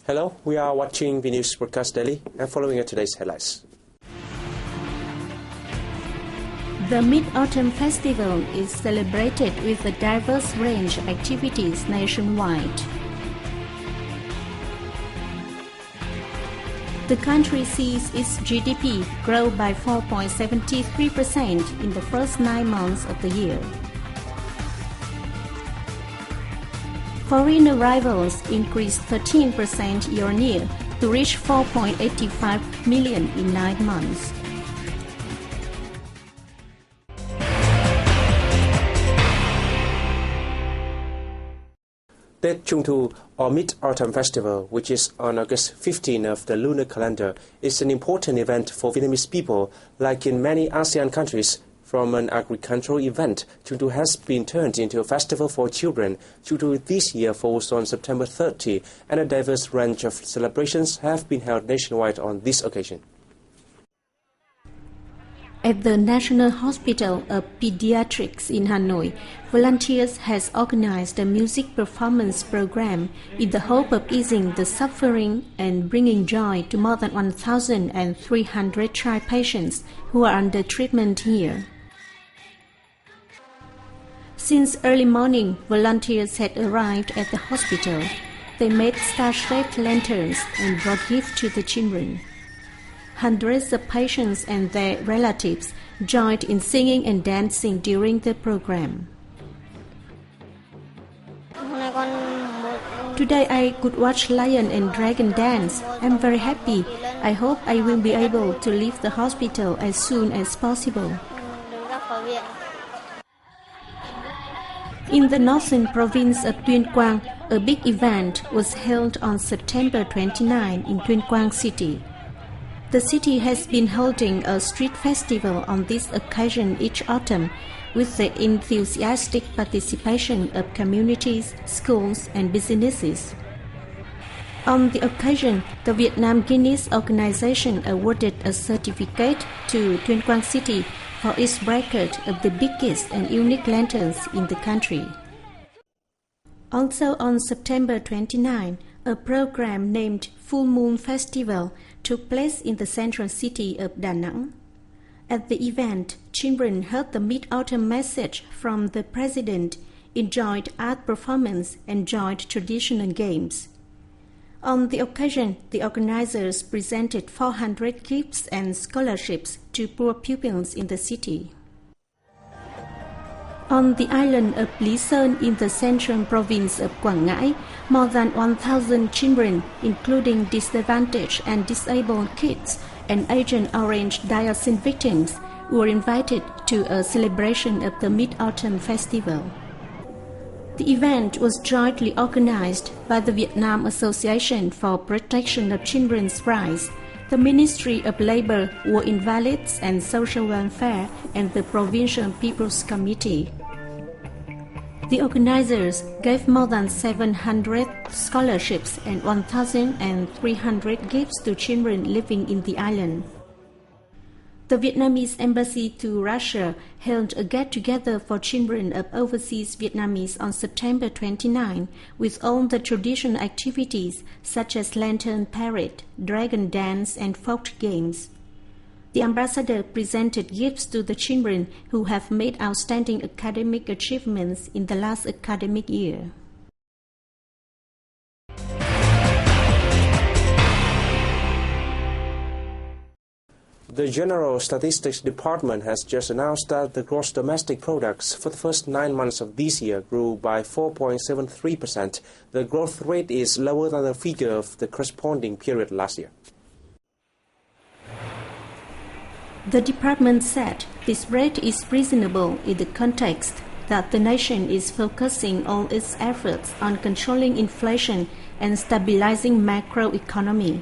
Hello, we are watching VNA Broadcast Daily and following today's headlines. The Mid-Autumn Festival is celebrated with a diverse range of activities nationwide. The country sees its GDP grow by 4.73% in the first 9 months of the year. Foreign arrivals increased 13% year-on-year to reach 4.85 million in 9 months. Tết Trung Thu, or Mid-Autumn Festival, which is on August 15 of the lunar calendar, is an important event for Vietnamese people. Like in many ASEAN countries, from an agricultural event, Trung Thu has been turned into a festival for children. Trung Thu this year falls on September 30, and a diverse range of celebrations have been held nationwide on this occasion. At the National Hospital of Pediatrics in Hanoi, volunteers has organized a music performance program in the hope of easing the suffering and bringing joy to more than 1,300 child patients who are under treatment here. Since early morning, volunteers had arrived at the hospital. They made star-shaped lanterns and brought gifts to the children. Hundreds of patients and their relatives joined in singing and dancing during the program. Today I could watch lion and dragon dance. I'm very happy. I hope I will be able to leave the hospital as soon as possible. In the northern province of Tuyên Quang, a big event was held on September 29 in Tuyên Quang City. The city has been holding a street festival on this occasion each autumn with the enthusiastic participation of communities, schools, and businesses. On the occasion, the Vietnam Guinness organization awarded a certificate to Tuyên Quang City for its record of the biggest and unique lanterns in the country. Also on September 29, a program named Full Moon Festival took place in the central city of Da Nang. At the event, children heard the Mid-Autumn message from the president, enjoyed art performance, and joined traditional games. On the occasion, the organizers presented 400 gifts and scholarships to poor pupils in the city. On the island of Lý Sơn in the central province of Quảng Ngãi, more than 1,000 children, including disadvantaged and disabled kids and Agent Orange dioxin victims, were invited to a celebration of the Mid-Autumn Festival. The event was jointly organized by the Vietnam Association for Protection of Children's Rights, the Ministry of Labor, War Invalids and Social Welfare, and the Provincial People's Committee. The organizers gave more than 700 scholarships and 1,300 gifts to children living in the island. The Vietnamese Embassy to Russia held a get-together for children of overseas Vietnamese on September 29 with all the traditional activities such as lantern parade, dragon dance, and folk games. The ambassador presented gifts to the children who have made outstanding academic achievements in the last academic year. The General Statistics Department has just announced that the gross domestic products for the first 9 months of this year grew by 4.73%. The growth rate is lower than the figure of the corresponding period last year. The department said this rate is reasonable in the context that the nation is focusing all its efforts on controlling inflation and stabilizing macroeconomy.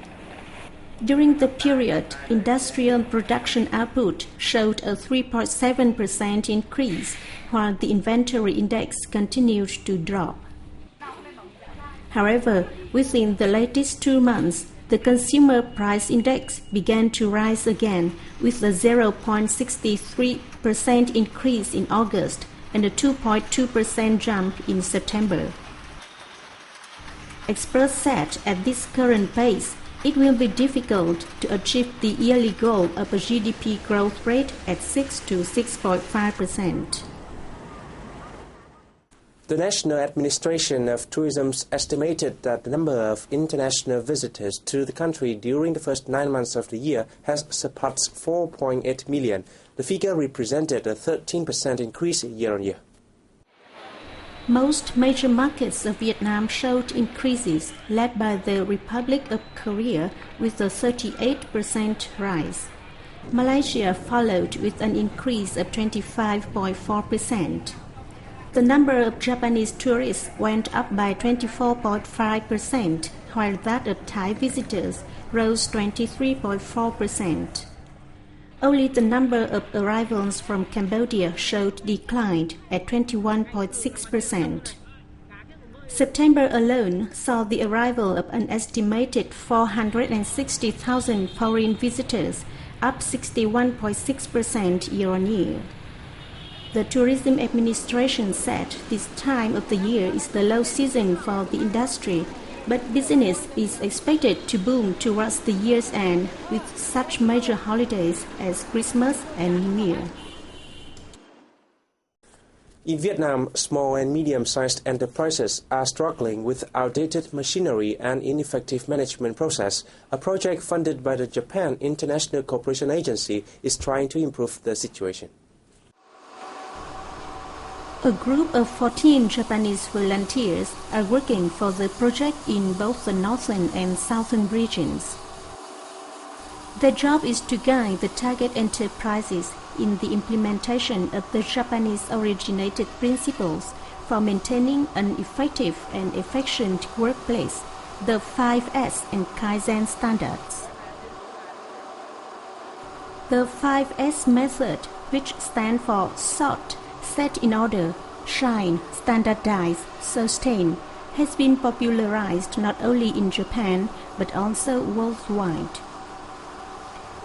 During the period, industrial production output showed a 3.7% increase, while the inventory index continued to drop. However, within the latest 2 months, the consumer price index began to rise again, with a 0.63% increase in August and a 2.2% jump in September. Experts said at this current pace, it will be difficult to achieve the yearly goal of a GDP growth rate at 6 to 6.5%. The National Administration of Tourism estimated that the number of international visitors to the country during the first 9 months of the year has surpassed 4.8 million. The figure represented a 13% increase year-on-year. Most major markets of Vietnam showed increases, led by the Republic of Korea with a 38% rise. Malaysia followed with an increase of 25.4%. The number of Japanese tourists went up by 24.5%, while that of Thai visitors rose 23.4%. Only the number of arrivals from Cambodia showed decline at 21.6%. September alone saw the arrival of an estimated 460,000 foreign visitors, up 61.6% year-on-year. The Tourism Administration said this time of the year is the low season for the industry, but business is expected to boom towards the year's end with such major holidays as Christmas and New Year. In Vietnam, small and medium-sized enterprises are struggling with outdated machinery and ineffective management process. A project funded by the Japan International Cooperation Agency is trying to improve the situation. A group of 14 Japanese volunteers are working for the project in both the northern and southern regions. Their job is to guide the target enterprises in the implementation of the Japanese-originated principles for maintaining an effective and efficient workplace, the 5S and Kaizen standards. The 5S method, which stands for sort, set in order, shine, standardize, sustain, has been popularized not only in Japan but also worldwide.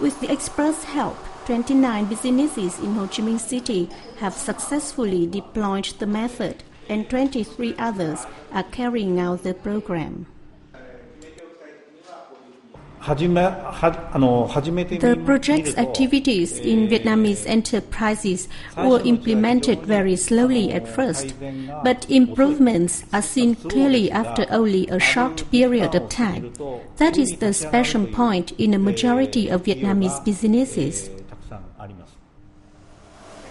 With the experts' help, 29 businesses in Ho Chi Minh City have successfully deployed the method, and 23 others are carrying out the program. The project's activities in Vietnamese enterprises were implemented very slowly at first, but improvements are seen clearly after only a short period of time. That is the special point in a majority of Vietnamese businesses.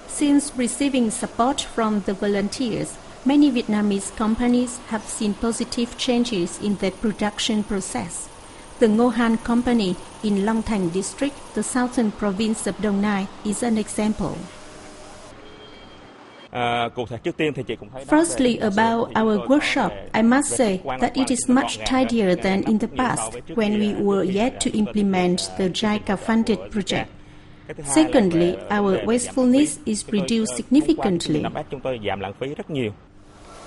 Since receiving support from the volunteers, many Vietnamese companies have seen positive changes in their production process. The Ngo Han Company in Long Thành District, the southern province of Dong Nai, is an example. Firstly, about our workshop, I must say that it is much tidier than in the past when we were yet to implement the JICA-funded project. Secondly, our wastefulness is reduced significantly.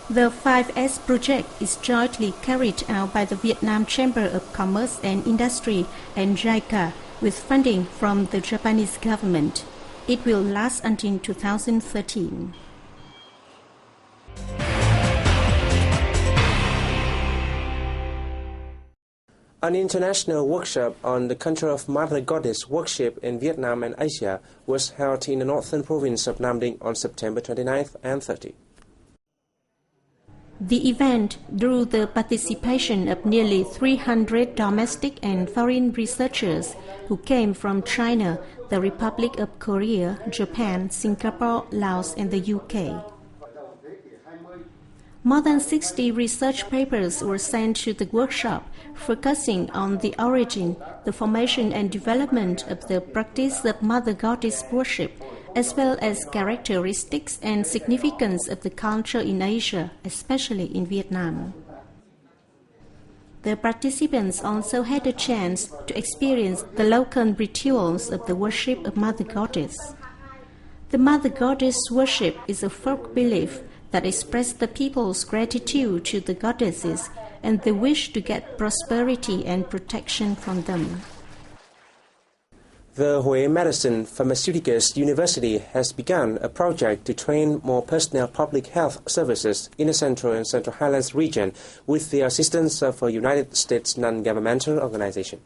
The 5S project is jointly carried out by the Vietnam Chamber of Commerce and Industry and JICA with funding from the Japanese government. It will last until 2013. An international workshop on the culture of Mother Goddess worship in Vietnam and Asia was held in the northern province of Nam Dinh on September 29th and 30th. The event drew the participation of nearly 300 domestic and foreign researchers who came from China, the Republic of Korea, Japan, Singapore, Laos, and the UK. More than 60 research papers were sent to the workshop, focusing on the origin, the formation and development of the practice of Mother Goddess worship, as well as characteristics and significance of the culture in Asia, especially in Vietnam. The participants also had a chance to experience the local rituals of the worship of Mother Goddess. The Mother Goddess worship is a folk belief that expresses the people's gratitude to the goddesses and the wish to get prosperity and protection from them. The Hue Medicine Pharmaceuticals University has begun a project to train more personnel public health services in the Central and Central Highlands region with the assistance of a United States non-governmental organization.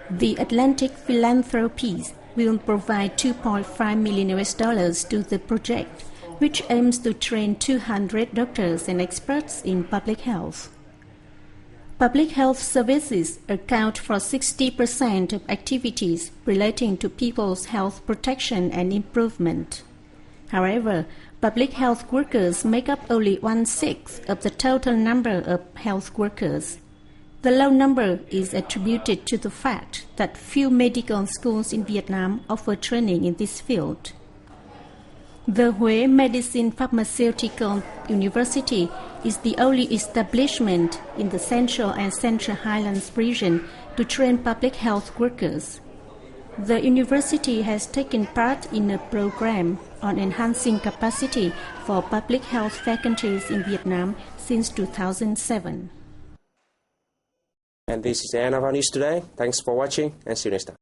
The Atlantic Philanthropies will provide $2.5 million to the project, which aims to train 200 doctors and experts in public health. Public health services account for 60% of activities relating to people's health protection and improvement. However, public health workers make up only 1/6 of the total number of health workers. The low number is attributed to the fact that few medical schools in Vietnam offer training in this field. The Hue Medicine Pharmaceutical University is the only establishment in the Central and Central Highlands region to train public health workers. The university has taken part in a program on enhancing capacity for public health faculties in Vietnam since 2007. And this is the end of our news today. Thanks for watching and see you next time.